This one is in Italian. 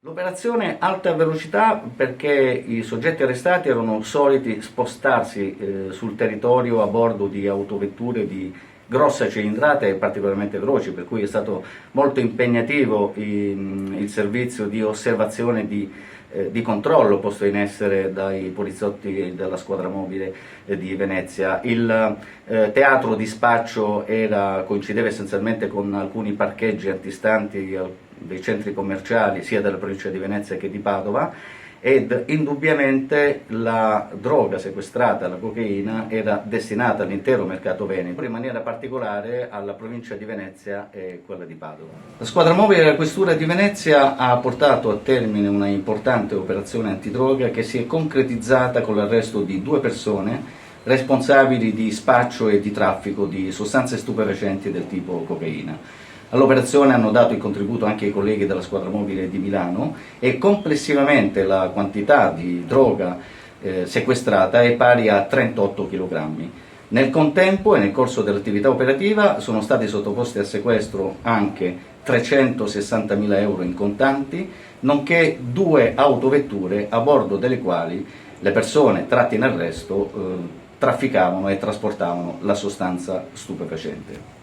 L'operazione alta velocità perché i soggetti arrestati erano soliti spostarsi sul territorio a bordo di autovetture di grossa cilindrata e particolarmente veloci, per cui è stato molto impegnativo il servizio di osservazione e di controllo posto in essere dai poliziotti della squadra mobile di Venezia. Il teatro di spaccio coincideva essenzialmente con alcuni parcheggi antistanti dei centri commerciali sia della provincia di Venezia che di Padova, ed indubbiamente la droga sequestrata, la cocaina, era destinata all'intero mercato veneto, in maniera particolare alla provincia di Venezia e quella di Padova. La squadra mobile della questura di Venezia ha portato a termine una importante operazione antidroga che si è concretizzata con l'arresto di 2 persone responsabili di spaccio e di traffico di sostanze stupefacenti del tipo cocaina. All'operazione hanno dato il contributo anche i colleghi della squadra mobile di Milano e complessivamente la quantità di droga sequestrata è pari a 38 kg. Nel contempo e nel corso dell'attività operativa sono stati sottoposti a sequestro anche 360.000 euro in contanti, nonché 2 autovetture a bordo delle quali le persone tratte in arresto trafficavano e trasportavano la sostanza stupefacente.